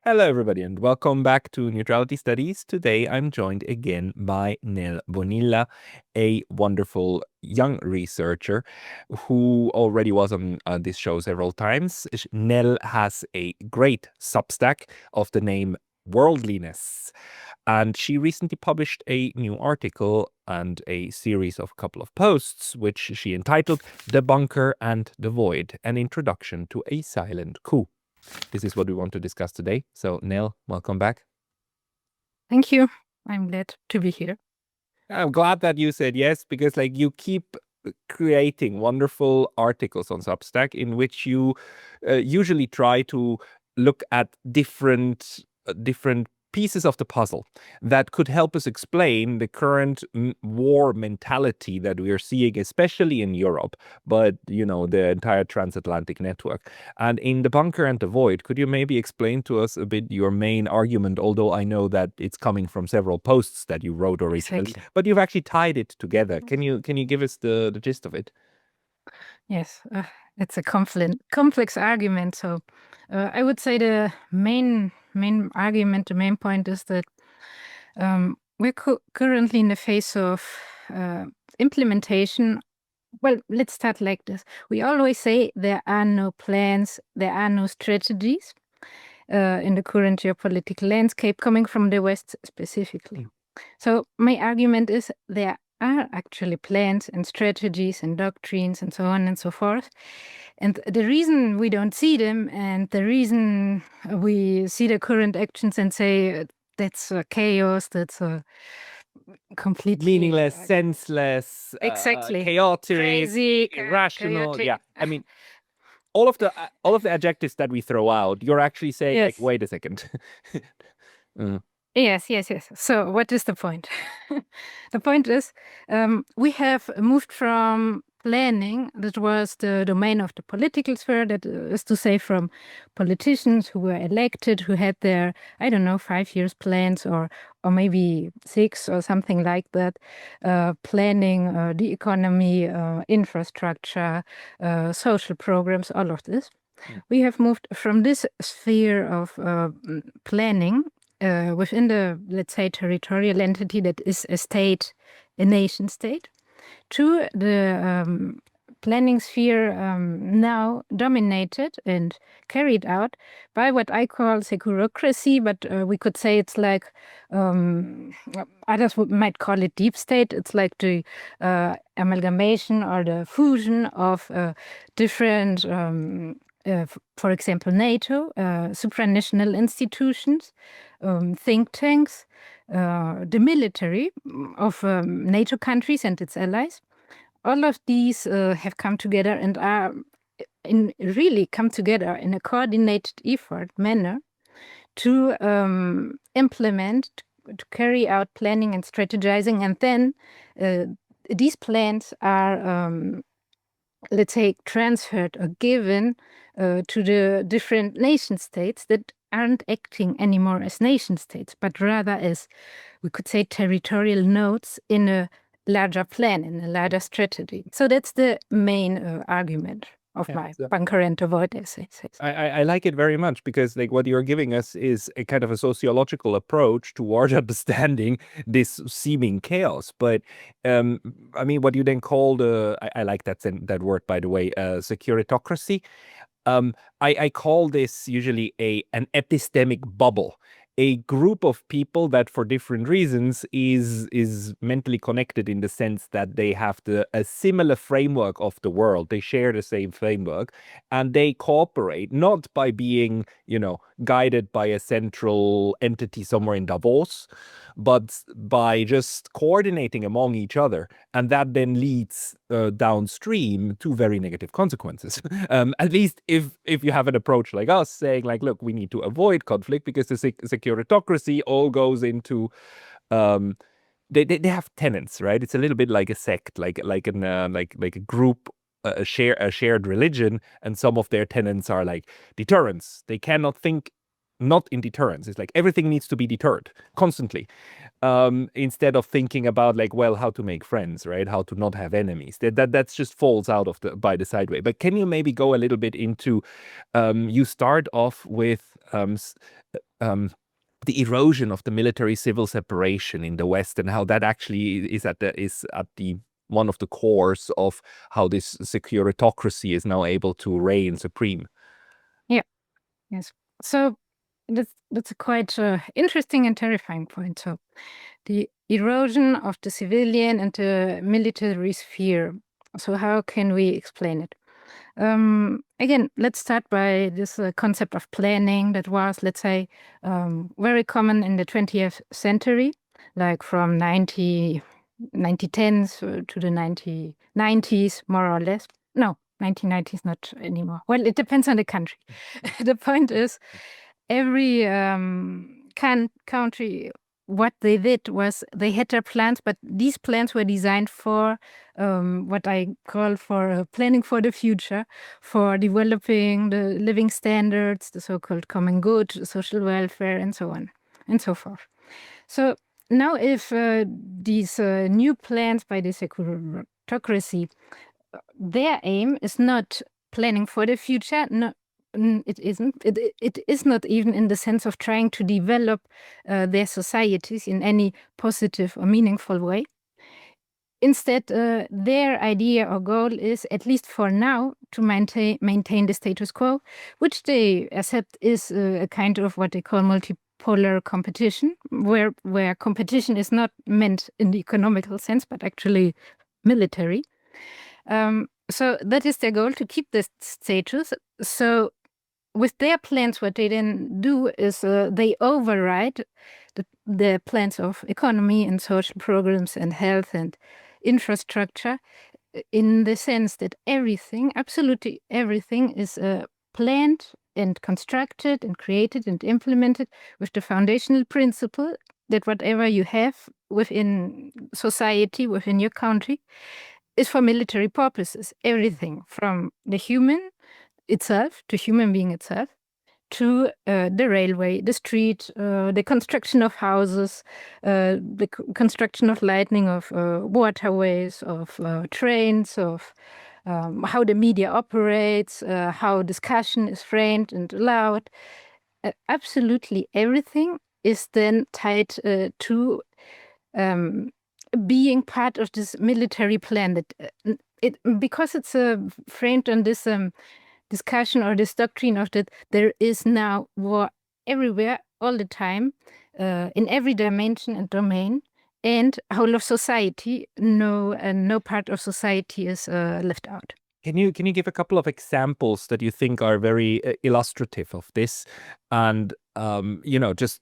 Hello, everybody, and welcome back to Neutrality Studies. Today, I'm joined again by Nel Bonilla, a wonderful young researcher who already was on this show several times. Nel has a great substack of the name Worldliness, and she recently published a new article and a series of a couple of posts, which she entitled The Bunker and the Void, an introduction to a silent coup. This is what we want to discuss today. So, Nel, welcome back. Thank you. I'm glad to be here. I'm glad that you said yes, because you keep creating wonderful articles on Substack in which you usually try to look at different pieces of the puzzle that could help us explain the current war mentality that we are seeing, especially in Europe, but, the entire transatlantic network. And in The Bunker and the Void, could you maybe explain to us a bit your main argument, although I know that it's coming from several posts that you wrote originally, but you've actually tied it together. Can you give us the gist of it? Yes, it's a complex argument. So I would say the main argument, the main point is that we're currently in the phase of implementation. Well, let's start like this. We always say there are no plans, there are no strategies in the current geopolitical landscape coming from the West specifically. So my argument is there are actually plans and strategies and doctrines and so on and so forth. And the reason we don't see them and the reason we see the current actions and say that's chaos, that's completely meaningless, senseless, exactly chaotic, crazy, irrational. chaotic. Yeah, I mean, all of the adjectives that we throw out, you're actually saying, yes. wait a second. Yes. So what is the point? The point is we have moved from planning, that was the domain of the political sphere, that is to say from politicians who were elected, who had their, 5 years plans or maybe 6 or something like that, planning the economy, infrastructure, social programs, all of this. We have moved from this sphere of planning within the, let's say, territorial entity that is a state, a nation state, to the planning sphere now dominated and carried out by what I call Securitocracy, but we could say it's like others might call it deep state. It's like the amalgamation or the fusion of different for example, NATO, supranational institutions, think tanks, the military of NATO countries and its allies. All of these have come together and are really come together in a coordinated effort manner to implement, to carry out planning and strategizing. And then these plans are let's say, transferred or given to the different nation states that aren't acting anymore as nation states, but rather as, we could say, territorial nodes in a larger plan, in a larger strategy. So that's the main argument of my bunker and the void essay. I like it very much because what you're giving us is a kind of a sociological approach towards understanding this seeming chaos. But I mean, what you then call I like that word, by the way, securitocracy. I call this usually an epistemic bubble. A group of people that for different reasons is mentally connected in the sense that they have a similar framework of the world. They share the same framework and they cooperate not by being, guided by a central entity somewhere in Davos, but by just coordinating among each other. And that then leads downstream to very negative consequences. At least if you have an approach like us saying look, we need to avoid conflict because the securitocracy all goes into they have tenets, right? It's a little bit like a sect, like a group, a shared religion, and some of their tenets are like deterrence. They cannot think not in deterrence. It's like everything needs to be deterred constantly, instead of thinking about like, well, how to make friends, right? How to not have enemies. That's just falls out of by the sideway. But can you maybe go a little bit into, you start off with the erosion of the military-civil separation in the West, and how that actually is at the one of the cores of how this securitocracy is now able to reign supreme. Yeah. Yes. So that's a quite interesting and terrifying point. So the erosion of the civilian and the military sphere. So how can we explain it? Again, let's start by this concept of planning that was, let's say, very common in the 20th century, like from 1910s to the 1990s, more or less. No, 1990s, not anymore. Well, it depends on the country. The point is, every country, what they did was they had their plans, but these plans were designed for what I call for planning for the future, for developing the living standards, the so-called common good, social welfare, and so on and so forth. So now if these new plans by the securitocracy, their aim is not planning for the future. No, it isn't. It is not even in the sense of trying to develop their societies in any positive or meaningful way. Instead, their idea or goal is, at least for now, to maintain the status quo, which they accept is a kind of what they call multipolar competition, where competition is not meant in the economical sense, but actually military. So that is their goal, to keep this status. So with their plans, what they then do is they override the plans of economy and social programs and health and infrastructure, in the sense that everything, absolutely everything, is planned and constructed and created and implemented with the foundational principle that whatever you have within society, within your country, is for military purposes. Everything from the human itself, to human being itself, to the railway, the street, the construction of houses, the construction of lighting, of waterways, of trains, of how the media operates, how discussion is framed and allowed. Absolutely everything is then tied to being part of this military plan. That because it's framed on this discussion or this doctrine of that there is now war everywhere, all the time, in every dimension and domain, and whole of society, no part of society is left out. Can you give a couple of examples that you think are very illustrative of this, and just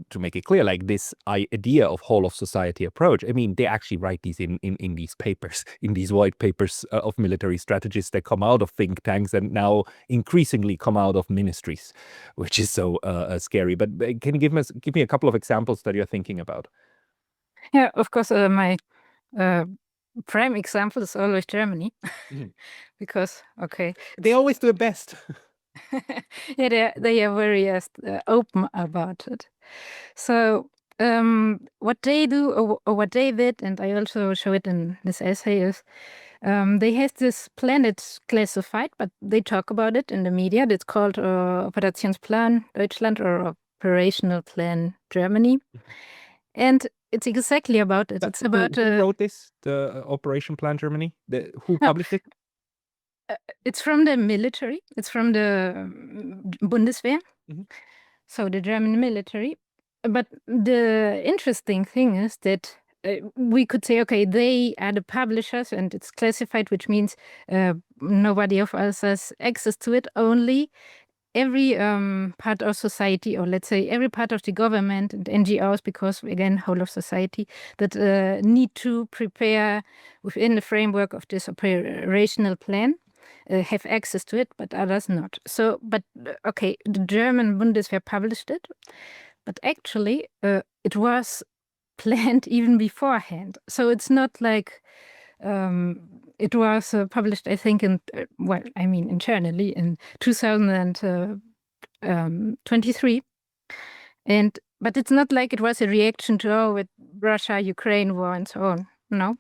to make it clear, like this idea of whole of society approach? I mean, they actually write these in these papers, in these white papers of military strategists that come out of think tanks and now increasingly come out of ministries, which is so scary. But can you give me a couple of examples that you're thinking about? Yeah, of course, my prime example is always Germany. Because, okay, they always do it best. Yeah, they are very open about it. So what they do, or what they did, and I also show it in this essay, is they have this plan that's classified, but they talk about it in the media. That's called Operationsplan Deutschland, or Operational Plan Germany. And it's exactly about it. It's about who wrote this, the Operation Plan Germany? Who published it? It's from the military. It's from the Bundeswehr, so the German military. But the interesting thing is that we could say, okay, they are the publishers and it's classified, which means nobody of us has access to it. Only every part of society, or let's say every part of the government and NGOs, because again, whole of society, that need to prepare within the framework of this operational plan, have access to it, but others not. So, but okay, the German Bundeswehr published it, but actually it was planned even beforehand. So it's not like it was published, I think, internally in 2023. But it's not like it was a reaction to, with Russia-Ukraine war and so on. No.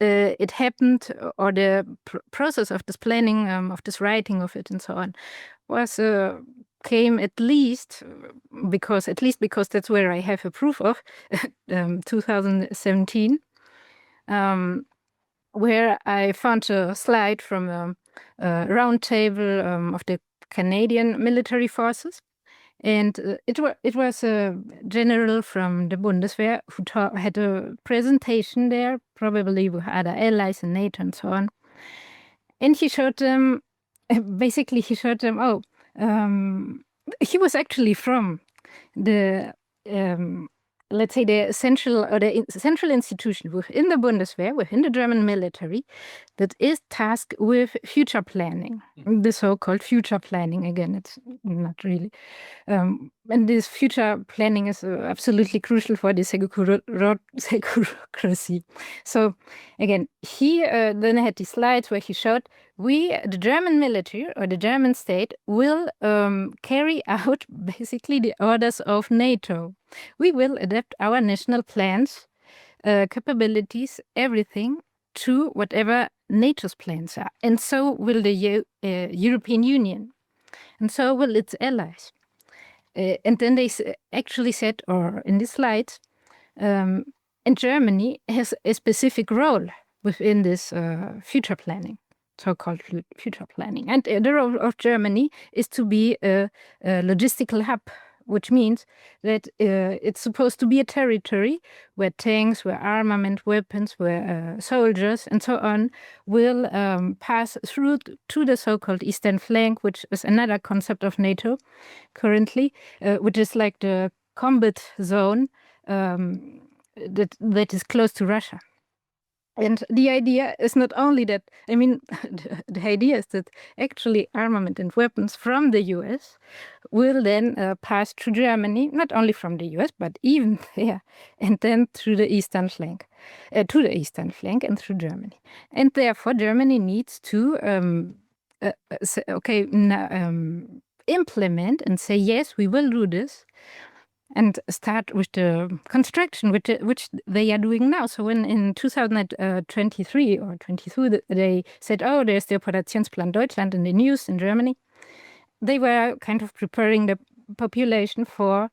It happened, or the process of this planning, of this writing of it and so on, came at least because that's where I have a proof of 2017, where I found a slide from a round table of the Canadian military forces. And it was a general from the Bundeswehr who had a presentation there, probably with other allies and NATO and so on. And he showed them, he was actually from the, let's say, the central institution within the Bundeswehr, within the German military, that is tasked with future planning, the so-called future planning. Again, it's not really. And this future planning is absolutely crucial for the Securitocracy. So again, he then had these slides where he showed the German military or the German state will carry out basically the orders of NATO. We will adapt our national plans, capabilities, everything to whatever NATO's plans are. And so will the European Union. And so will its allies. And then they actually said, or in this slide, and Germany has a specific role within this future planning, so-called future planning. And the role of Germany is to be a logistical hub, which means that it's supposed to be a territory where tanks, where armament, weapons, where soldiers, and so on will pass through to the so-called eastern flank, which is another concept of NATO currently, which is like the combat zone that is close to Russia. And the idea is not only that, I mean, the idea is that actually armament and weapons from the US will then pass through Germany, not only from the US, but even there, and then through the eastern flank, to the eastern flank and through Germany. And therefore, Germany needs to implement and say, yes, we will do this, and start with the construction, which they are doing now. So when in 2023 or 22, they said, oh, there's the Operationsplan Deutschland in the news in Germany, they were kind of preparing the population for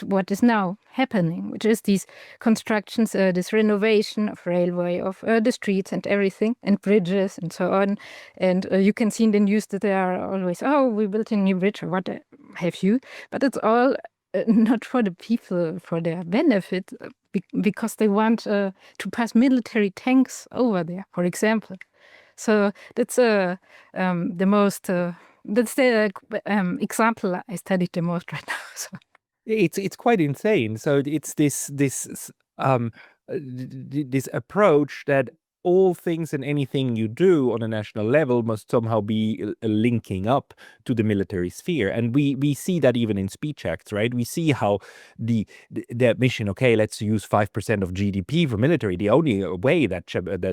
what is now happening, which is these constructions, this renovation of railway, of the streets and everything, and bridges and so on. And you can see in the news that they are always, oh, we built a new bridge or what have you. But it's all not for the people, for their benefit, because they want to pass military tanks over there, for example. So that's the most... that's the example I studied the most right now. So it's quite insane. So it's this approach that all things and anything you do on a national level must somehow be linking up to the military sphere. And we see that even in speech acts, right? We see how the mission, okay, let's use 5% of GDP for military. The only way that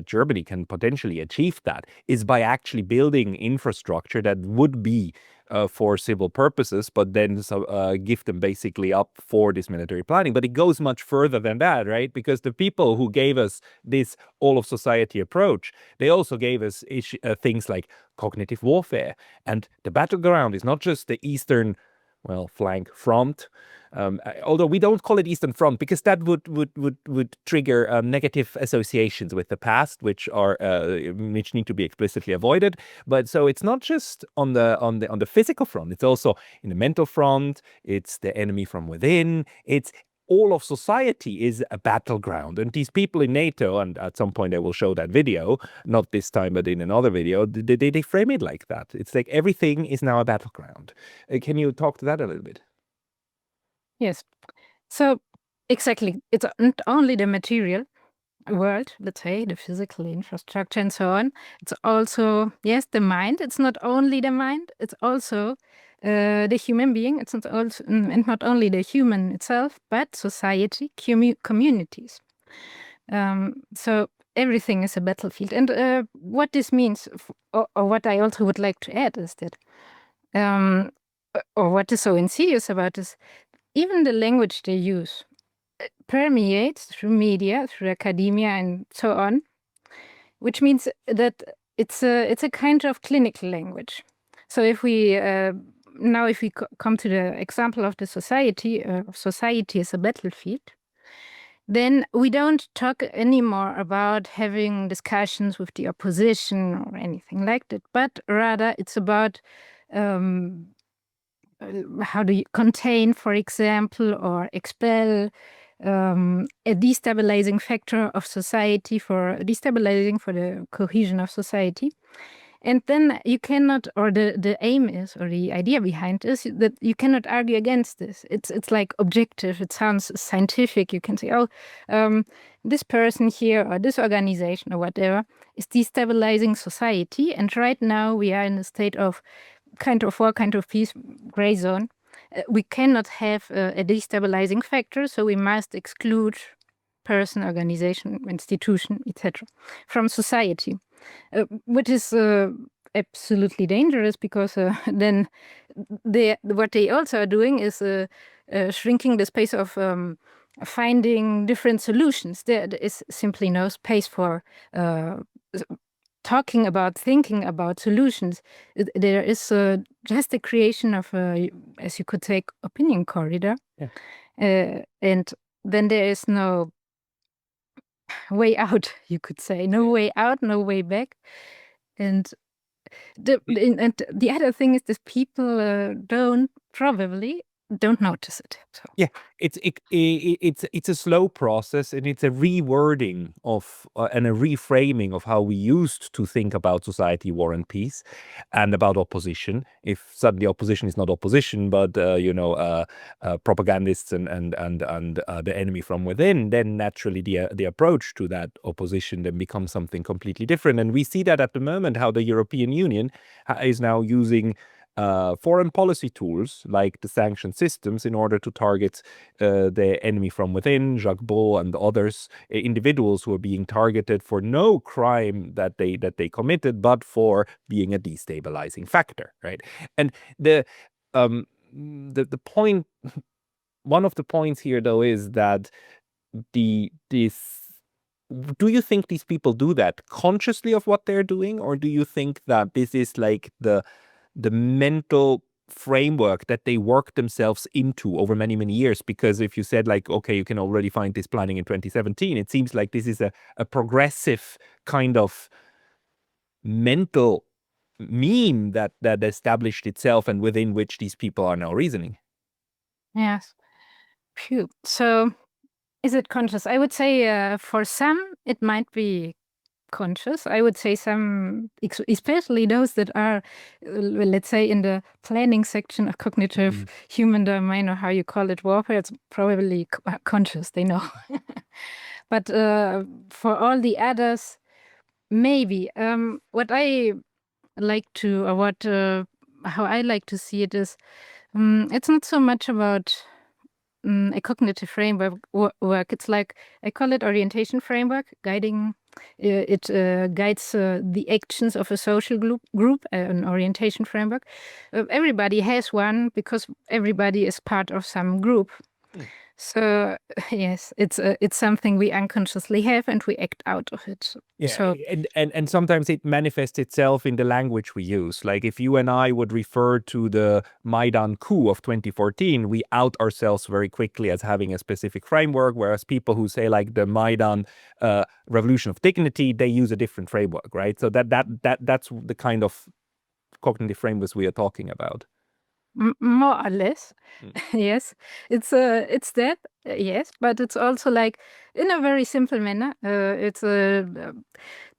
Germany can potentially achieve that is by actually building infrastructure that would be for civil purposes, but then give them basically up for this military planning. But it goes much further than that, right? Because the people who gave us this all of society approach, they also gave us things like cognitive warfare. And the battleground is not just the eastern, flank front. Although we don't call it Eastern Front because that would trigger negative associations with the past, which need to be explicitly avoided. But so it's not just on the physical front; it's also in the mental front. It's the enemy from within. It's all of society is a battleground. And these people in NATO, and at some point I will show that video, not this time, but in another video, they frame it like that. It's like everything is now a battleground. Can you talk to that a little bit? Yes. So exactly, it's not only the material world, let's say, the physical infrastructure and so on. It's also, yes, the mind. It's not only the mind, it's also the human being. It's not also, and not only the human itself, but society, communities. So everything is a battlefield. And what this means, or what I also would like to add, is that or what is so insidious about this, even the language they use permeates through media, through academia, and so on, which means that it's a kind of clinical language. So if we come to the example of the society as a battlefield, then we don't talk anymore about having discussions with the opposition or anything like that, but rather it's about how do you contain, for example, or expel a destabilizing factor of society, for destabilizing for the cohesion of society. And then you cannot, or the aim is, or the idea behind this, that you cannot argue against this. It's like objective. It sounds scientific. You can say, oh, this person here or this organization or whatever is destabilizing society. And right now we are in a state of kind of war, kind of peace, gray zone. We cannot have a destabilizing factor, so we must exclude person, organization, institution, etc. from society. Which is absolutely dangerous, because then what they also are doing is shrinking the space of finding different solutions. There is simply no space for talking about, thinking about solutions. There is just the creation of, as you could say, opinion corridor. Yeah. And then there is no way out, you could say. No way out, no way back. And the other thing is that people probably don't notice it. So. Yeah, it's a slow process, and it's a rewording of and a reframing of how we used to think about society, war, and peace, and about opposition. If suddenly opposition is not opposition, but propagandists and the enemy from within, then naturally the approach to that opposition then becomes something completely different. And we see that at the moment, how the European Union is now using foreign policy tools like the sanction systems in order to target the enemy from within, Jacques Beau and others, individuals who are being targeted for no crime that they committed, but for being a destabilizing factor, right? And the point, one of the points here though, is that do you think these people do that consciously of what they're doing, or do you think that this is like the mental framework that they work themselves into over many, many years? Because if you said like, okay, you can already find this planning in 2017, it seems like this is a progressive kind of mental meme that established itself and within which these people are now reasoning. Yes. Phew. So is it conscious? I would say for some, it might be conscious. I would say some, especially those that are, let's say, in the planning section of cognitive human domain, or how you call it, warfare, it's probably conscious. They know. But for all the others, maybe. What I like to, or what how I like to see it is, it's not so much about a cognitive framework work. It's like, I call it orientation framework, guiding. It guides the actions of a social group, an orientation framework. Everybody has one because everybody is part of some group. So yes, it's something we unconsciously have, and we act out of it. Yeah, so, and sometimes it manifests itself in the language we use. Like if you and I would refer to the Maidan coup of 2014, we out ourselves very quickly as having a specific framework, whereas people who say like the Maidan revolution of dignity, they use a different framework, right? So that's the kind of cognitive frameworks we are talking about. More or less. Yes, it's that, yes, but it's also like, in a very simple manner, it's the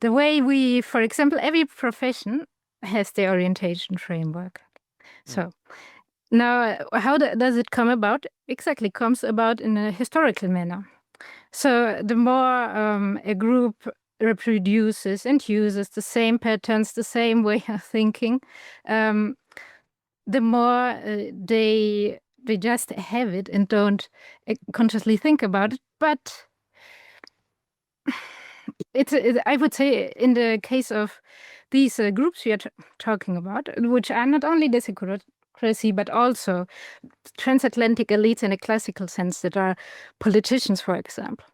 way we, for example, every profession has their orientation framework. So now, how does it come about? Exactly, comes about in a historical manner. So the more a group reproduces and uses the same patterns, the same way of thinking, the more they just have it and don't consciously think about it. But I would say, in the case of these groups we are talking about, which are not only the securitocracy, but also transatlantic elites in a classical sense that are politicians, for example,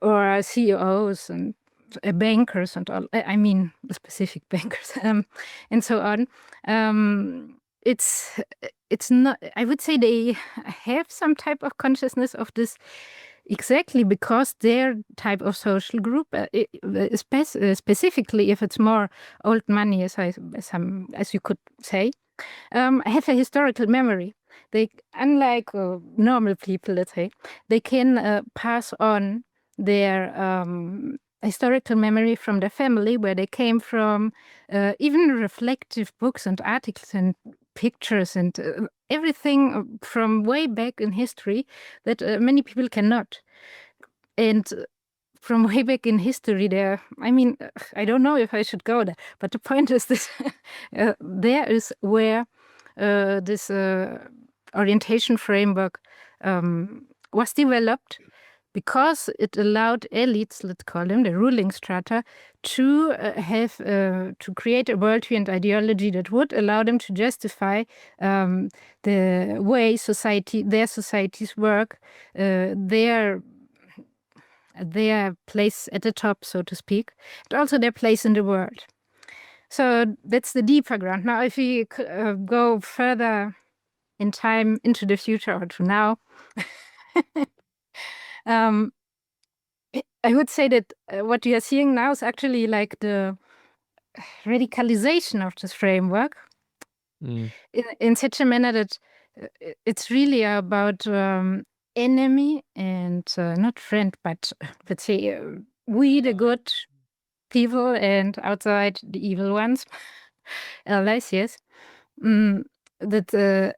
or CEOs and bankers and all. I mean, specific bankers and so on. It's not. I would say they have some type of consciousness of this. Exactly, because their type of social group, specifically if it's more old money, as you could say, have a historical memory. They, unlike normal people, let's say, they can pass on their historical memory from their family, where they came from, even reflective books and articles and pictures and everything from way back in history that many people cannot. And from way back in history there, I mean, I don't know if I should go there, but the point is that there is where this orientation framework was developed, because it allowed elites, let's call them the ruling strata, to to create a worldview and ideology that would allow them to justify the way their societies work, their place at the top, so to speak, but also their place in the world. So that's the deeper ground. Now, if we go further in time into the future or to now, I would say that what we are seeing now is actually like the radicalization of this framework in such a manner that it's really about enemy and not friend, but let's say we the good people and outside the evil ones, allies, yes. That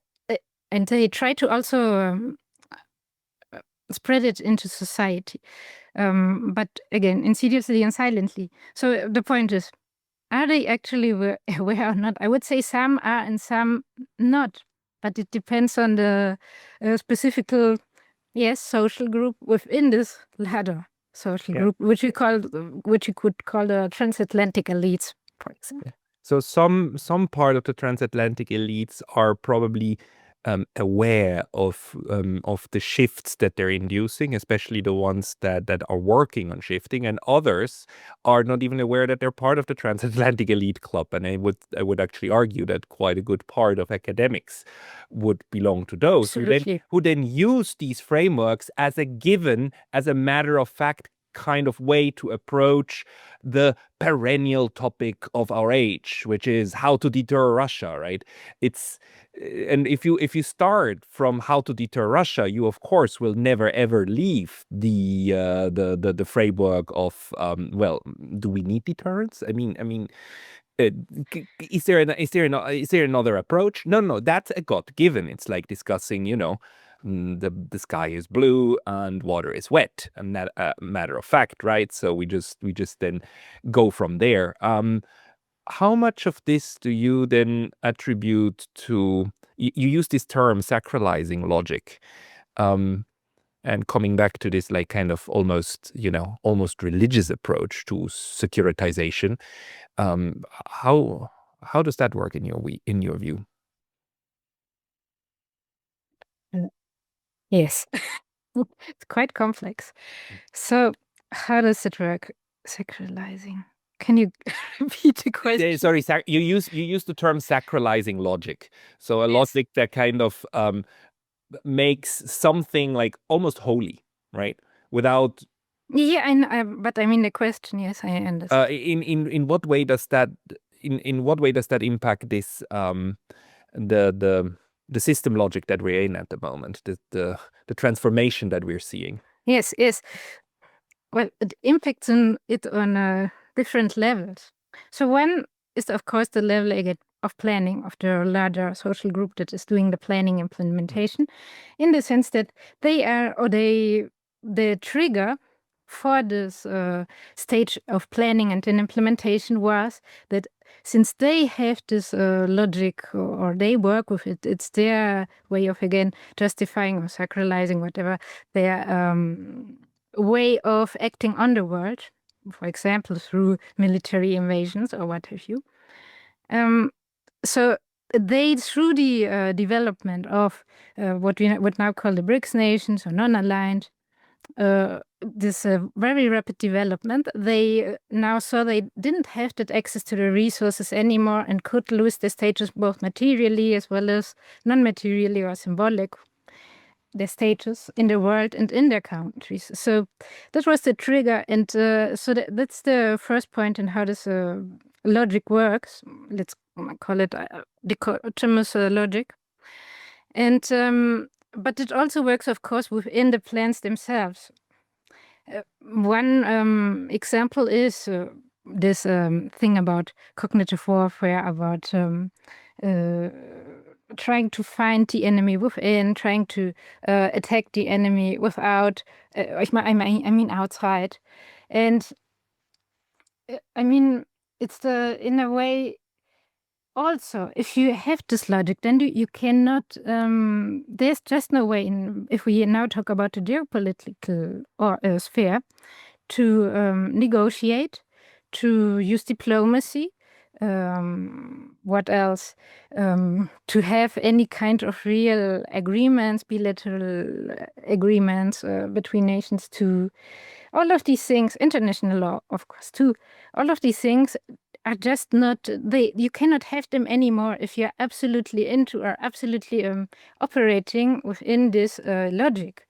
and they try to also spread it into society, but again, insidiously and silently. So the point is, are they actually aware or not? I would say some are and some not, but it depends on the specific, social group within this ladder social group, which you could call the transatlantic elites, for example. So some part of the transatlantic elites are probably aware of the shifts that they're inducing, especially the ones that are working on shifting, and others are not even aware that they're part of the transatlantic elite club. And I would actually argue that quite a good part of academics would belong to those who then use these frameworks as a given, as a matter of fact kind of way to approach the perennial topic of our age, which is how to deter Russia, right? And if you start from how to deter Russia, you of course will never ever leave the framework of do we need deterrence? I mean, is there another approach? No, that's a God given. It's like discussing, the sky is blue and water is wet, and that matter of fact, right? So we just then go from there. How much of this do you then attribute to, you use this term sacralizing logic, and coming back to this like kind of almost religious approach to securitization. How does that work in your view? Yes, it's quite complex. So how does it work, sacralizing? Can you repeat the question? Sorry, you use the term sacralizing logic. So a logic that kind of makes something like almost holy, right? Without. Yeah, but I mean the question. Yes, I understand. In what way does that impact this the system logic that we're in at the moment, the transformation that we're seeing? Yes. Well, it impacts it on different levels. So one is, of course, the level again of planning of the larger social group that is doing the planning implementation, in the sense that they are, or the trigger for this stage of planning and implementation was that since they have this logic, or they work with it, it's their way of, again, justifying or sacralizing whatever their way of acting on the world, for example, through military invasions or what have you. So they, through the development of what we would now call the BRICS nations or non-aligned, this very rapid development, they now saw they didn't have that access to the resources anymore and could lose their status both materially as well as non-materially or symbolic, their status in the world and in their countries. So that was the trigger, and so that's the first point in how this logic works. Let's call it dichotomous logic. And but it also works, of course, within the plans themselves. One example is this thing about cognitive warfare, about trying to find the enemy within, trying to attack the enemy without, I mean outside. And I mean, it's in a way, also, if you have this logic, then you cannot, there's just no way, if we now talk about the geopolitical sphere, to negotiate, to use diplomacy, what else, to have any kind of real agreements, bilateral agreements between nations, to all of these things, international law, of course, too, all of these things are just not, you cannot have them anymore if you're absolutely into or absolutely operating within this logic.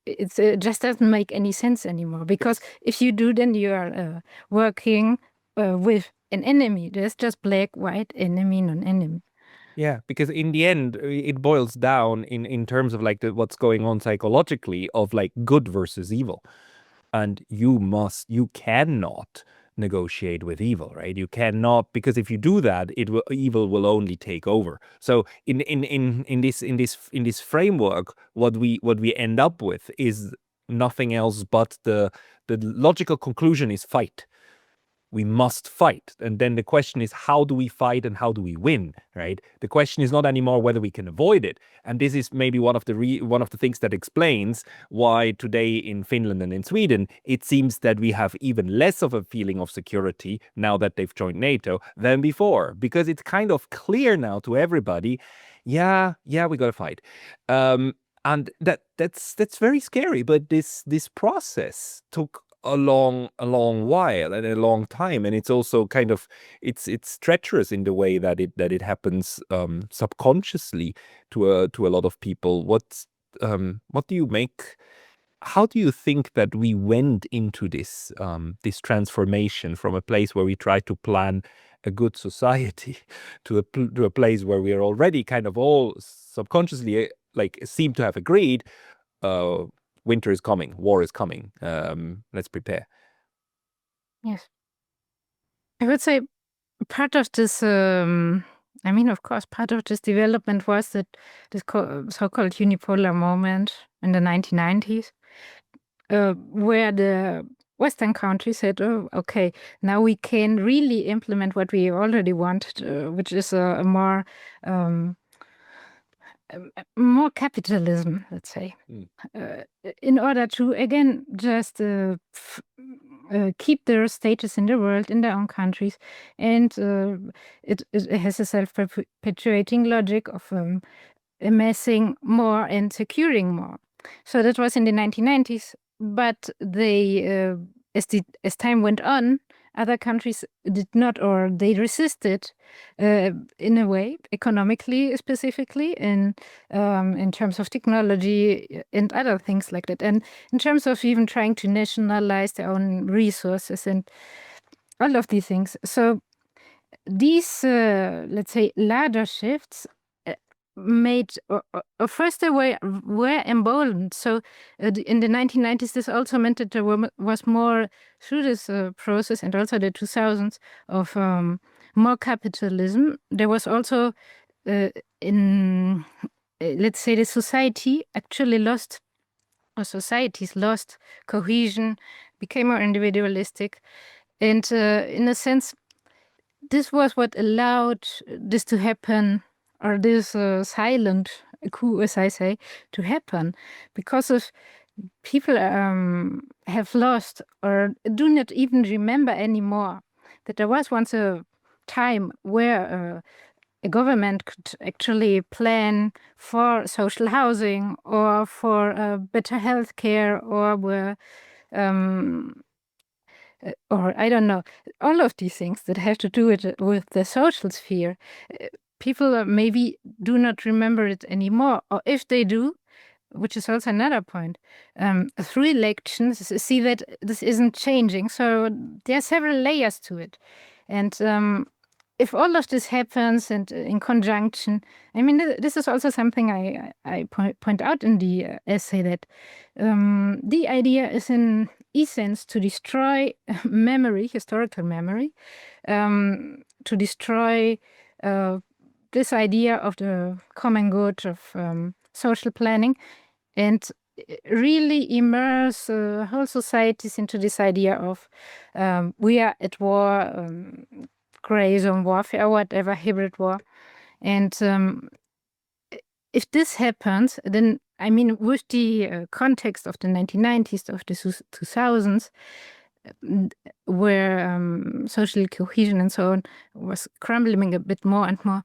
It just doesn't make any sense anymore, because if you do, then you are working with an enemy. There's just black, white, enemy, non-enemy. Yeah, because in the end, it boils down in terms of like what's going on psychologically of like good versus evil. And you cannot negotiate with evil, right? You cannot, because if you do that, evil will only take over. So in this framework, what we end up with is nothing else but the logical conclusion is fight. We must fight. And then the question is, how do we fight and how do we win, right? The question is not anymore whether we can avoid it. And this is maybe one of the things that explains why today in Finland and in Sweden, it seems that we have even less of a feeling of security now that they've joined NATO than before, because it's kind of clear now to everybody, yeah, we got to fight. And that's very scary. But this process took a long while and a long time, and it's also kind of it's treacherous in the way that it happens subconsciously to a lot of people. What do you make? How do you think that we went into this this transformation from a place where we try to plan a good society to a place where we are already kind of all subconsciously like seem to have agreed winter is coming, war is coming, let's prepare? Yes. I would say part of this, I mean, of course, part of this development was that this so-called unipolar moment in the 1990s, where the Western countries said, oh, okay, now we can really implement what we already wanted, which is a more capitalism, let's say, in order to, again, just keep their status in the world, in their own countries. And it has a self-perpetuating logic of amassing more and securing more. So that was in the 1990s. But they, as time went on, other countries did not, or they resisted in a way, economically specifically, in terms of technology and other things like that. And in terms of even trying to nationalize their own resources and all of these things. So these, let's say, larger shifts made, first they were emboldened. So in the 1990s, this also meant that there was more, through this process and also the 2000s, of more capitalism. There was also, in, let's say, the society actually lost, or societies lost cohesion, became more individualistic. And in a sense, this was what allowed this to happen, or this silent coup, as I say, to happen, because of people have lost or do not even remember anymore that there was once a time where a government could actually plan for social housing or for better healthcare or I don't know, all of these things that have to do with the social sphere. People maybe do not remember it anymore, or if they do, which is also another point, through elections, see that this isn't changing. So there are several layers to it. And if all of this happens and in conjunction, I mean, this is also something I point out in the essay, that the idea is in essence to destroy memory, historical memory, to destroy this idea of the common good of social planning, and really immerse whole societies into this idea of we are at war, gray zone warfare, whatever, hybrid war. And if this happens, then, I mean, with the context of the 1990s, of the 2000s, where social cohesion and so on was crumbling a bit more and more,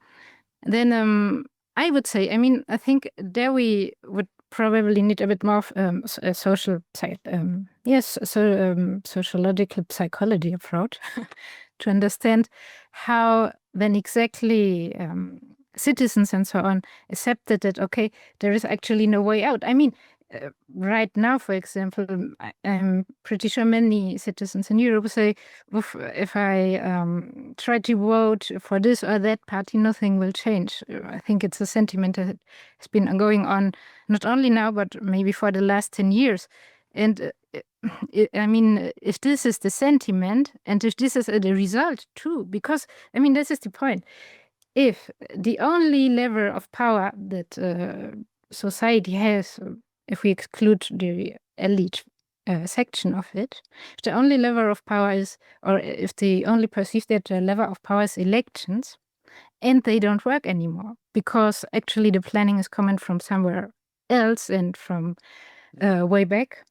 then I would say, I mean, I think there we would probably need a bit more of a social sociological psychology approach to understand how then exactly citizens and so on accepted that, okay, there is actually no way out. I mean, right now, for example, I'm pretty sure many citizens in Europe say, if I try to vote for this or that party, nothing will change. I think it's a sentiment that has been going on not only now, but maybe for the last 10 years. And I mean, if this is the sentiment, and if this is the result too, because, I mean, this is the point. If the only lever of power that society has, if we exclude the elite section of it, if the only lever of power is, or if they only perceive that the lever of power is elections, and they don't work anymore, because actually the planning is coming from somewhere else and from way back,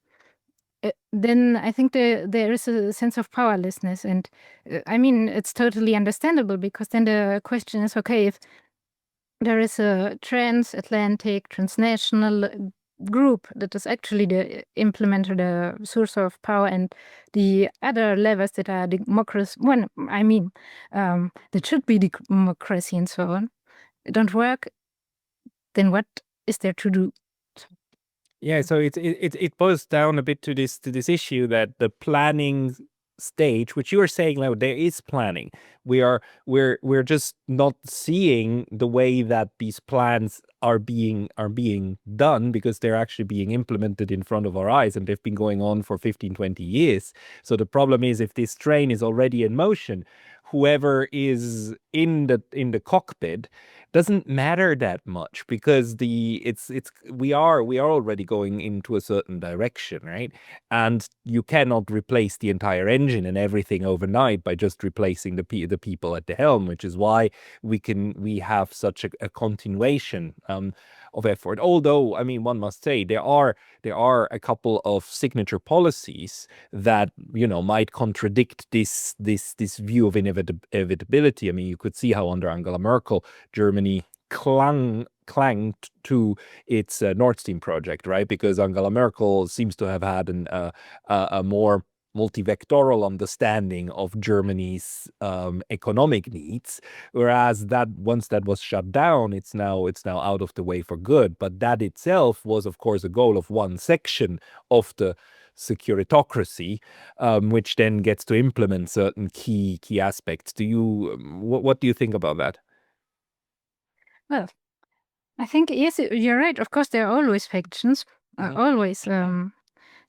then I think there is a sense of powerlessness. And I mean, it's totally understandable, because then the question is, okay, if there is a transatlantic, transnational group that is actually the implementer, the source of power, and the other levers that are democracy, that should be democracy and so on, don't work, then what is there to do? Yeah, so it boils down a bit to this issue that the planning stage, which you are saying, like, there is planning. We're just not seeing the way that these plans are being done, because they're actually being implemented in front of our eyes, and they've been going on for 15, 20 years. So the problem is, if this train is already in motion, whoever is in the cockpit doesn't matter that much, because we are already going into a certain direction, right? And you cannot replace the entire engine and everything overnight by just replacing the people at the helm, which is why we have such a continuation of effort. Although, I mean, one must say there are a couple of signature policies that, you know, might contradict this view of inevitability. I mean, you could see how under Angela Merkel, Germany clanged to its Nord Stream project, right? Because Angela Merkel seems to have had a more multivectoral understanding of Germany's economic needs, whereas that once that was shut down, it's now out of the way for good. But that itself was, of course, a goal of one section of the securitocracy, which then gets to implement certain key aspects. What do you think about that? Well, I think, yes, you're right. Of course, there are always factions, always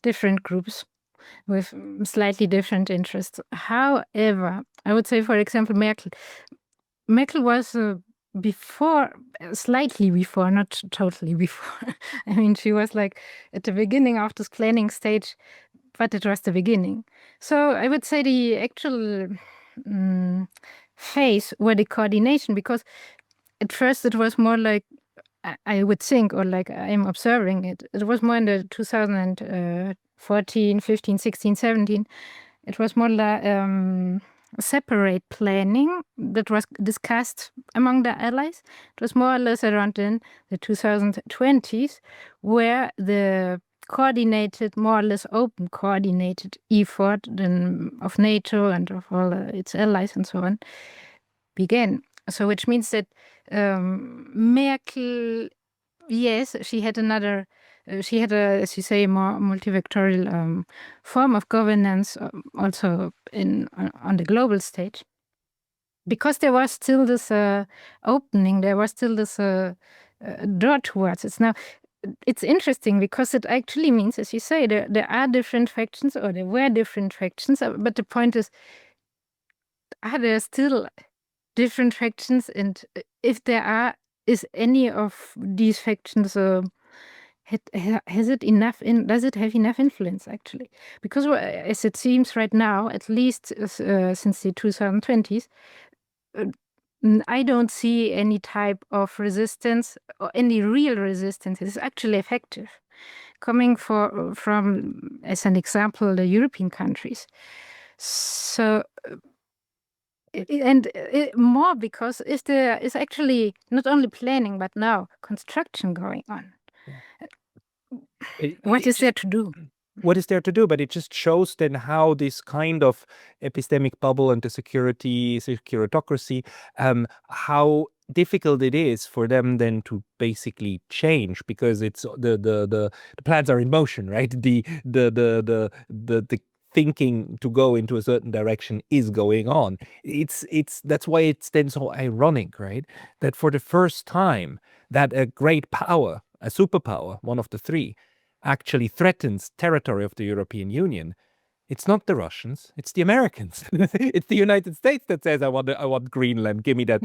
different groups with slightly different interests. However, I would say, for example, Merkel was slightly before, not totally before. I mean, she was like at the beginning of this planning stage, but it was the beginning. So I would say the actual phase were the coordination, because at first it was more like, I would think, or like I'm observing it, it was more in the 2014, 15, 16, 17. It was more like separate planning that was discussed among the allies. It was more or less around in the 2020s, where the coordinated, more or less open coordinated effort of NATO and of all its allies and so on began. So which means that Merkel, yes, she had another, she had a, as you say, more multivectorial form of governance also on the global stage. Because there was still this opening, there was still this door towards it. Now, it's interesting because it actually means, as you say, there are different factions, or there were different factions, but the point is, are there still different factions? And if there are, is any of these factions has it enough does it have enough influence actually? Because as it seems right now, at least since the 2020s, I don't see any type of resistance or any real resistance is actually effective. Coming from, as an example, the European countries. So, more because there is actually not only planning, but now construction going on. What is there to do? What is there to do? But it just shows then how this kind of epistemic bubble and the securitocracy, how difficult it is for them then to basically change, because it's the plans are in motion, right? The thinking to go into a certain direction is going on. It's that's why it's then so ironic, right? That for the first time that a great power, a superpower, one of the three, actually threatens territory of the European Union, it's not the Russians, it's the Americans. It's the United States that says, I want Greenland, give me that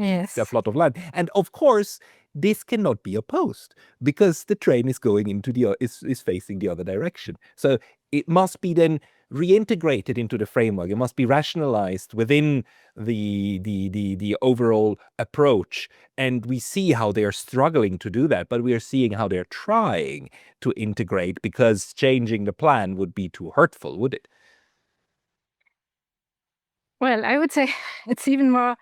plot of land. And of course, this cannot be opposed because the train is going into is facing the other direction. So it must be then reintegrated into the framework. It must be rationalized within the overall approach. And we see how they are struggling to do that, but we are seeing how they're trying to integrate, because changing the plan would be too hurtful, would it? Well, I would say it's even more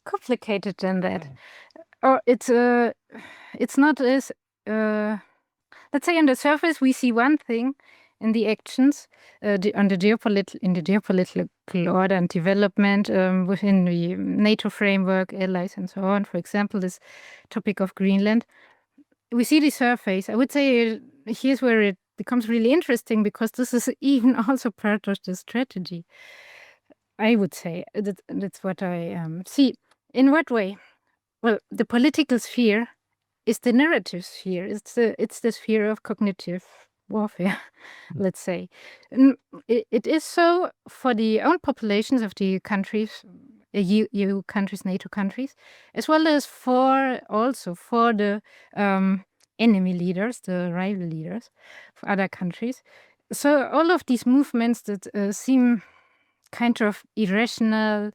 complicated than that. Or it's not as let's say on the surface we see one thing in the actions in the geopolitical order and development within the NATO framework, allies, and so on. For example, this topic of Greenland. We see the surface. I would say here's where it becomes really interesting, because this is even also part of the strategy. I would say that's what I see. In what way? Well, the political sphere is the narrative sphere. It's the sphere of cognitive warfare, let's say. And it is so for the own populations of the countries, EU countries, NATO countries, as well as for the enemy leaders, the rival leaders for other countries. So all of these movements that seem kind of irrational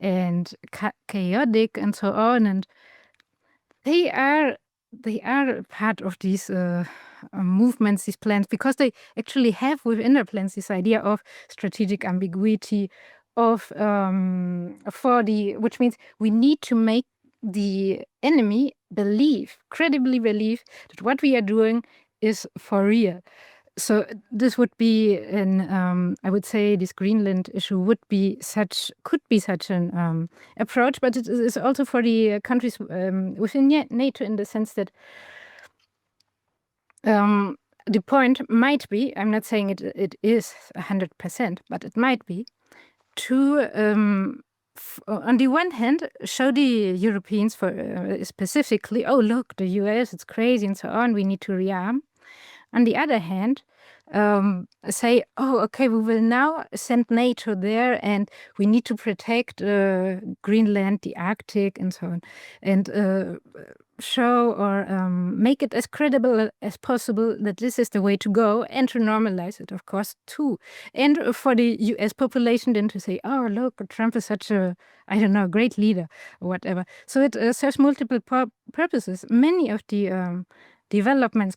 and chaotic and so on, and they are part of these movements, these plans, because they actually have within their plans this idea of strategic ambiguity, of which means we need to make the enemy credibly believe that what we are doing is for real. So this would be I would say this Greenland issue could be such an approach, but it is also for the countries within NATO, in the sense that the point might be, I'm not saying it is 100%, but it might be to, on the one hand, show the Europeans specifically, oh, look, the US, it's crazy and so on, we need to rearm. On the other hand, say, oh, okay, we will now send NATO there, and we need to protect Greenland, the Arctic, and so on, and show or make it as credible as possible that this is the way to go, and to normalize it, of course, too. And for the US population then to say, oh, look, Trump is such a, I don't know, great leader, or whatever. So it serves multiple purposes. Many of the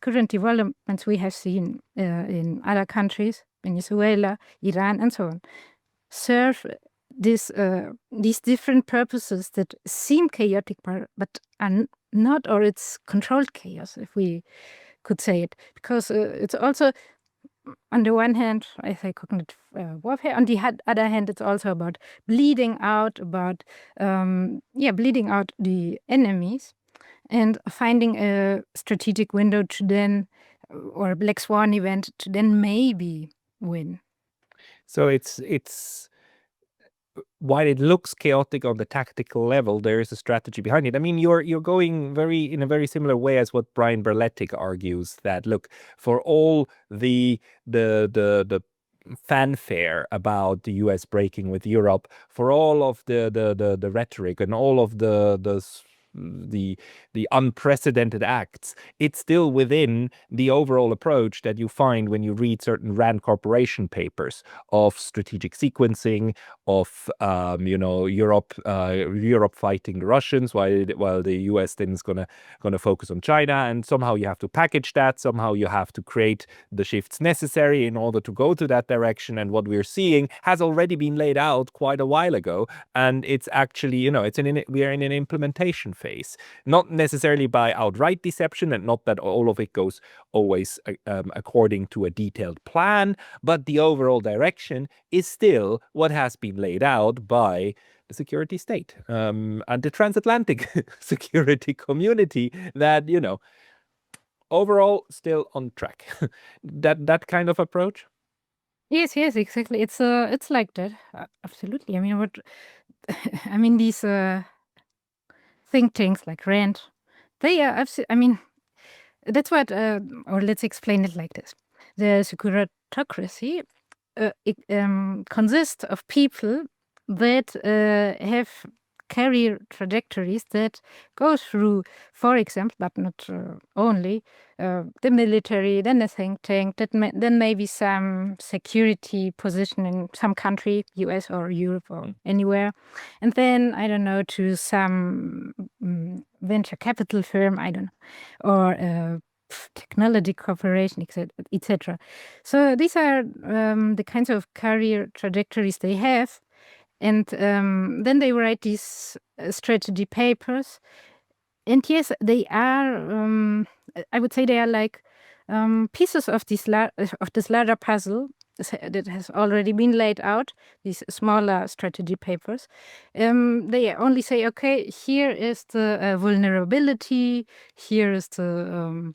current developments we have seen in other countries, Venezuela, Iran, and so on, serve these different purposes that seem chaotic but are not, or it's controlled chaos, if we could say it, because it's also, on the one hand, I say cognitive warfare. On the other hand, it's also about bleeding out the enemies and finding a strategic window to then, or a black swan event to then maybe win. So it's while it looks chaotic on the tactical level, there is a strategy behind it. I mean, you're going in a very similar way as what Brian Berletic argues, that look, for all the fanfare about the US breaking with Europe, for all of the rhetoric and all of the unprecedented acts, it's still within the overall approach that you find when you read certain Rand Corporation papers of strategic sequencing, of Europe fighting the Russians while the US then is gonna focus on China, and somehow you have to package that, somehow you have to create the shifts necessary in order to go to that direction. And what we're seeing has already been laid out quite a while ago, and it's actually, we are in an implementation phase, not necessarily by outright deception, and not that all of it goes always according to a detailed plan, but the overall direction is still what has been laid out by the security state and the transatlantic security community, that, overall still on track. that kind of approach. Yes, exactly. It's like that. Absolutely. I mean, these think tanks like Rand, they are. I mean, that's what. Or let's explain it like this: the securitocracy consists of people that have career trajectories that go through, for example, but not only, the military, then a think tank, then maybe some security position in some country, US or Europe or anywhere, and then, I don't know, to some venture capital firm, I don't know, or technology corporation, etc. So these are the kinds of career trajectories they have. And then they write these strategy papers. And yes, they are, I would say they are like pieces of this larger puzzle that has already been laid out, these smaller strategy papers. They only say, okay, here is the vulnerability, here is the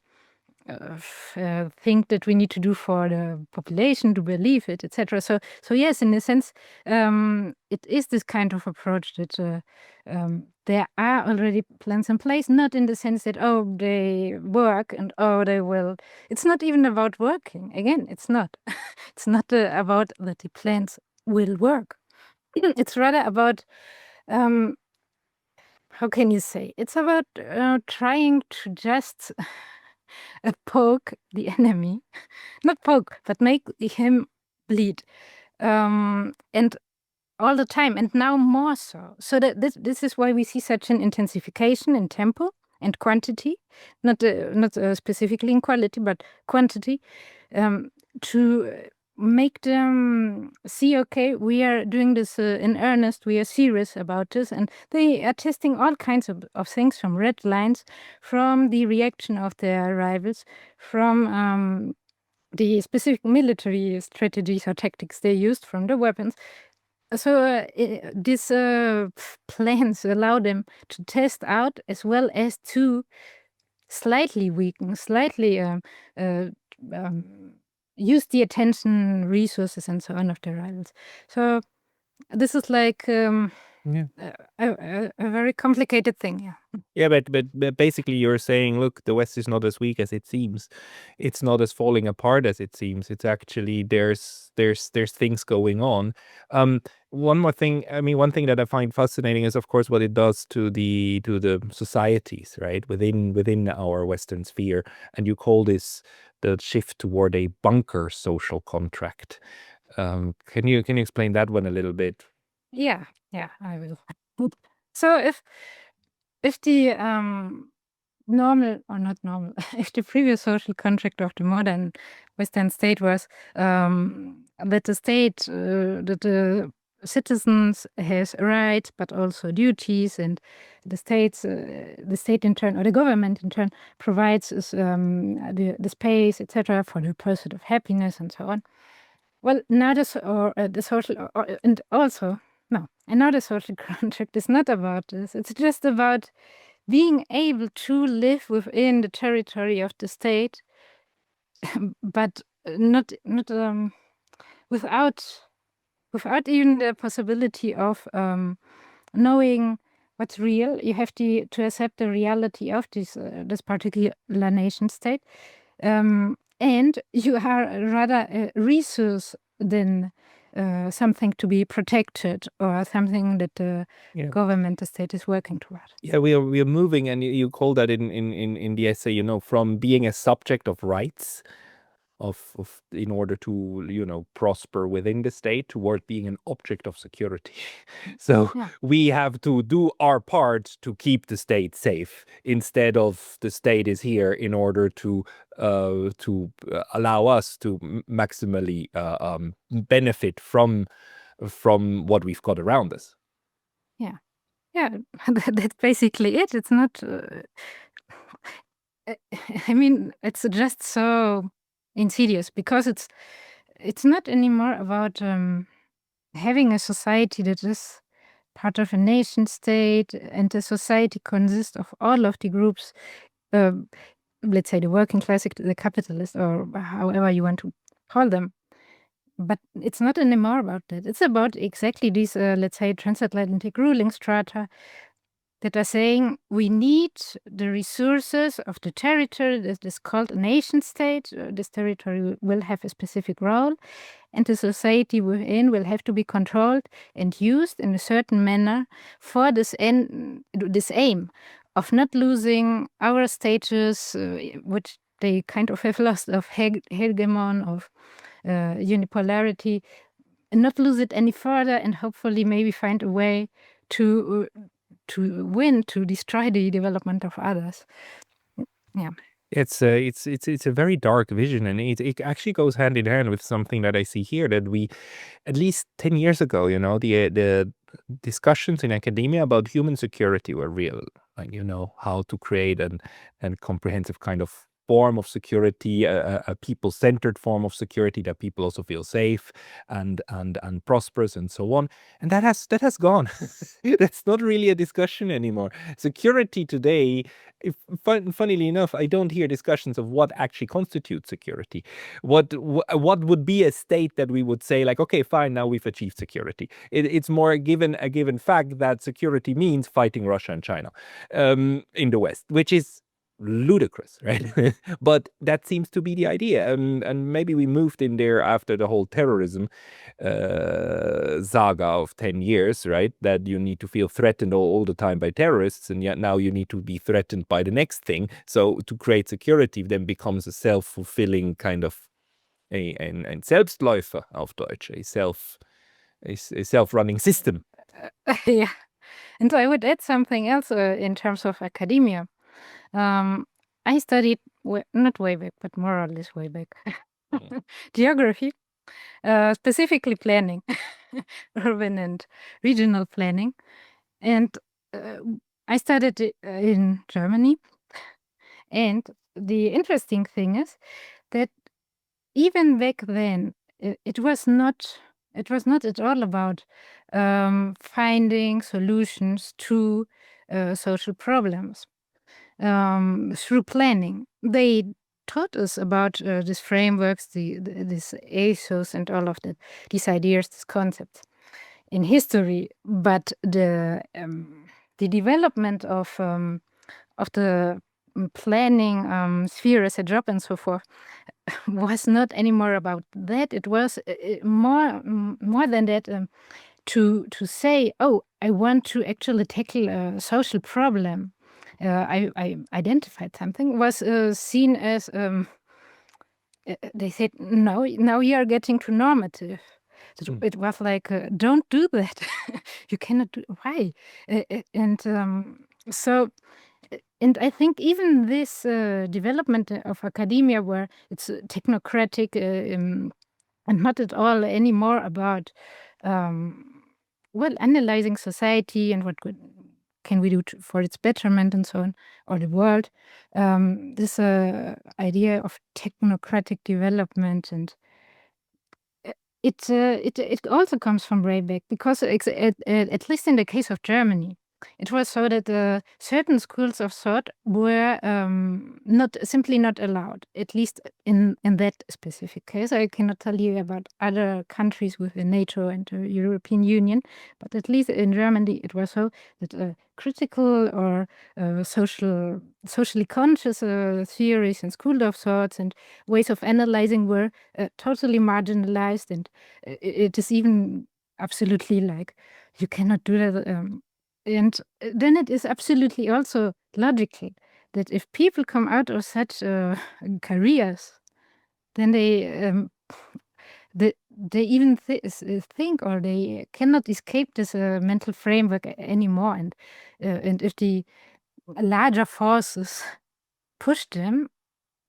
thing that we need to do for the population to believe it, etc. So yes, in a sense, it is this kind of approach that there are already plans in place, not in the sense that, oh, they work and, oh, they will. It's not even about working. Again, it's not. It's not about that the plans will work. It's rather about, how can you say? It's about trying to just poke the enemy, not poke, but make him bleed, and all the time, and now more so. So that this is why we see such an intensification in tempo and quantity, not specifically in quality, but quantity, to make them see, okay, we are doing this in earnest, we are serious about this, and they are testing all kinds of things, from red lines, from the reaction of their rivals, from the specific military strategies or tactics they used, from the weapons. So these plans allow them to test out, as well as to slightly weaken, slightly use the attention, resources, and so on of the rivals. So this is like a very complicated thing. Yeah, but basically you're saying, look, the West is not as weak as it seems. It's not as falling apart as it seems. It's actually there's things going on. One more thing. I mean, one thing that I find fascinating is, of course, what it does to the societies, right, within our Western sphere. And you call this the shift toward a bunker social contract. Can you explain that one a little bit? Yeah, I will. So if the normal, or not normal, if the previous social contract of the modern Western state was that the state, that the citizens has rights but also duties, and the state in turn, or the government in turn, provides the space, etc., for the pursuit of happiness and so on. Well, now the social, and also no, another social contract is not about this. It's just about being able to live within the territory of the state, but not without even the possibility of knowing what's real. You have to accept the reality of this particular nation state, and you are rather a resource than something to be protected or something that the government, the state, is working toward. Yeah, we are moving, and you call that in the essay, from being a subject of rights, of in order to prosper within the state, toward being an object of security. So we have to do our part to keep the state safe, instead of the state is here in order to allow us to maximally benefit from what we've got around us. Yeah, that's basically it. It's not. I mean, it's just so insidious, because it's not anymore about having a society that is part of a nation state, and the society consists of all of the groups, let's say the working class, the capitalist, or however you want to call them. But it's not anymore about that. It's about exactly these, let's say, transatlantic ruling strata that are saying we need the resources of the territory that is called a nation state. This territory will have a specific role, and the society within will have to be controlled and used in a certain manner for this aim of not losing our status, which they kind of have lost, of hegemon, of unipolarity, and not lose it any further, and hopefully maybe find a way to win, to destroy the development of others. Yeah. It's a very dark vision, and it actually goes hand in hand with something that I see here, that we, at least 10 years ago, the discussions in academia about human security were real. Like, how to create an comprehensive kind of form of security, a people-centered form of security that people also feel safe and prosperous and so on. And that has gone. That's not really a discussion anymore. Security today, funnily enough, I don't hear discussions of what actually constitutes security. What would be a state that we would say, like, okay, fine, now we've achieved security. It's more a given fact that security means fighting Russia and China in the West, which is ludicrous, right? But that seems to be the idea, and maybe we moved in there after the whole terrorism saga of 10 years, right? That you need to feel threatened all the time by terrorists, and yet now you need to be threatened by the next thing. So to create security then becomes a self-fulfilling kind of ein Selbstläufer auf Deutsch, a self-running system. Yeah, and I would add something else in terms of academia. I studied, not way back, but more or less way back, geography, specifically planning, urban and regional planning. And I studied in Germany. And the interesting thing is that even back then, it was not at all about finding solutions to social problems through planning. They taught us about these frameworks, these ethos, and all of these ideas, these concepts in history. But the development of the planning sphere as a job and so forth was not anymore about that. It was more than that. To say, oh, I want to actually tackle a social problem. I identified something, was seen as they said, no, now you are getting too normative. It was like, don't do that. You cannot do. Why? So, and I think even this development of academia, where it's technocratic and not at all anymore about analyzing society and what can we do for its betterment and so on, or the world. This idea of technocratic development, and it also comes from way back, because at least in the case of Germany, it was so that certain schools of thought were simply not allowed, at least in that specific case. I cannot tell you about other countries within NATO and the European Union, but at least in Germany it was so that critical or socially conscious theories and school of thoughts and ways of analyzing were totally marginalized, and it is even absolutely like you cannot do that. And then it is absolutely also logical that if people come out of such careers, then they even think, or they cannot escape this mental framework anymore. And if the larger forces push them,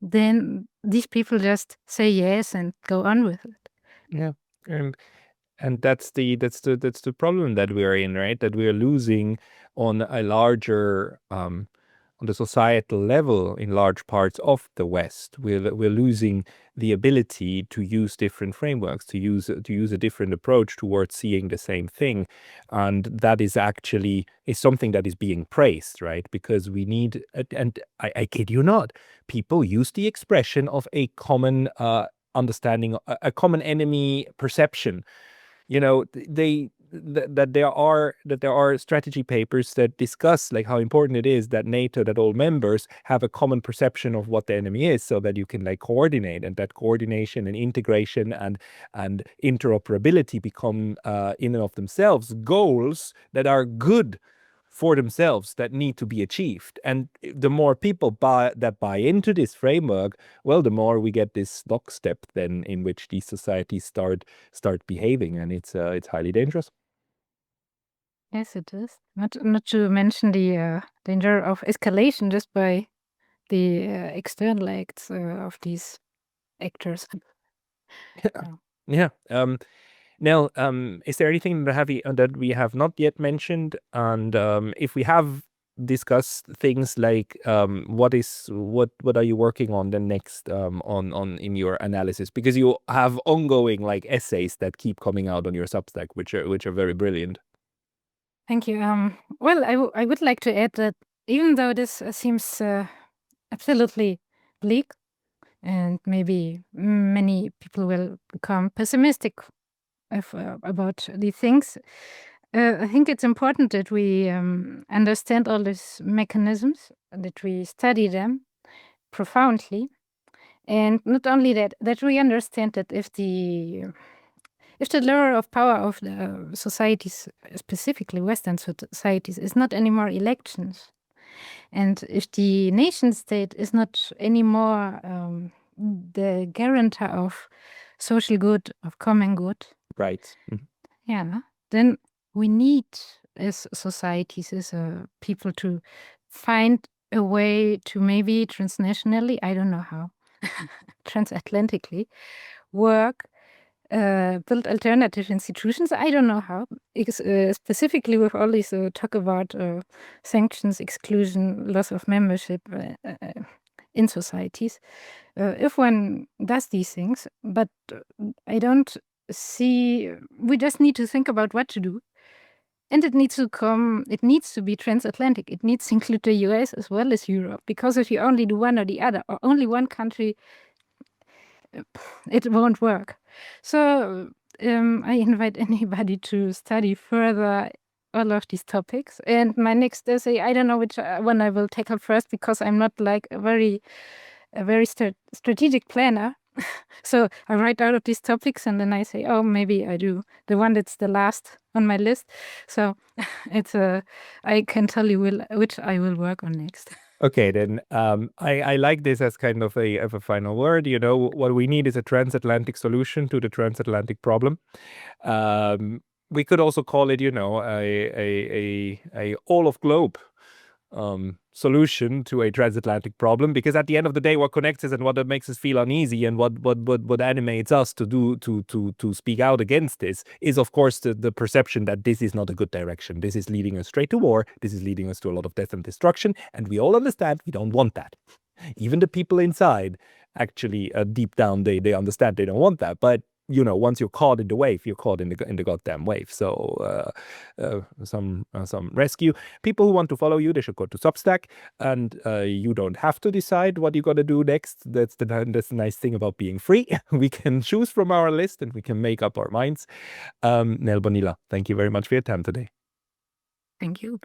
then these people just say yes and go on with it. Yeah. And that's the problem that we are in, right? That we are losing on a larger on the societal level in large parts of the West. We're losing the ability to use different frameworks, to use a different approach towards seeing the same thing. And that is actually something that is being praised, right? Because we need, and I kid you not, people use the expression of a common understanding, a common enemy perception. You know, that there are strategy papers that discuss like how important it is that NATO, that all members have a common perception of what the enemy is, so that you can like coordinate, and that coordination and integration and interoperability become in and of themselves goals that are good for themselves, that need to be achieved. And the more people buy into this framework, well, the more we get this lockstep then in which these societies start behaving, and it's highly dangerous. Yes, it is. Not to mention the danger of escalation just by the external acts of these actors. Yeah. Nel, is there anything that we have not yet mentioned? And if we have discussed things like what are you working on the next on in your analysis? Because you have ongoing like essays that keep coming out on your Substack, which are very brilliant. Thank you. Well, I would like to add that even though this seems absolutely bleak, and maybe many people will become pessimistic about these things, I think it's important that we understand all these mechanisms, that we study them profoundly, and not only that we understand that if the lure of power of the societies, specifically Western societies, is not anymore elections, and if the nation state is not anymore the guarantor of social good, of common good, Right. yeah, then we need, as societies, as people, to find a way to maybe transnationally, I don't know how, transatlantically, work, build alternative institutions. I don't know how, specifically with all this talk about sanctions, exclusion, loss of membership in societies. If one does these things, but I don't see, we just need to think about what to do. And it needs to be transatlantic. It needs to include the US as well as Europe, because if you only do one or the other, or only one country, it won't work. So I invite anybody to study further all of these topics. And my next essay, I don't know which one I will tackle first, because I'm not like a very strategic planner. So I write out of these topics and then I say, oh, maybe I do the one that's the last on my list. So it's I can tell you which I will work on next. Okay, then I like this as kind of a final word. You know, what we need is a transatlantic solution to the transatlantic problem. We could also call it, you know, a all of globe solution to a transatlantic problem, because at the end of the day, what connects us and what makes us feel uneasy and what animates us to speak out against this is, of course, the perception that this is not a good direction. This is leading us straight to war. This is leading us to a lot of death and destruction, and we all understand we don't want that. Even the people inside, actually, deep down, they understand they don't want that. But once you're caught in the wave, you're caught in the goddamn wave. So some rescue. People who want to follow you, they should go to Substack, and you don't have to decide what you're gonna do next. That's the nice thing about being free. We can choose from our list and we can make up our minds. Nel Bonilla, thank you very much for your time today. Thank you.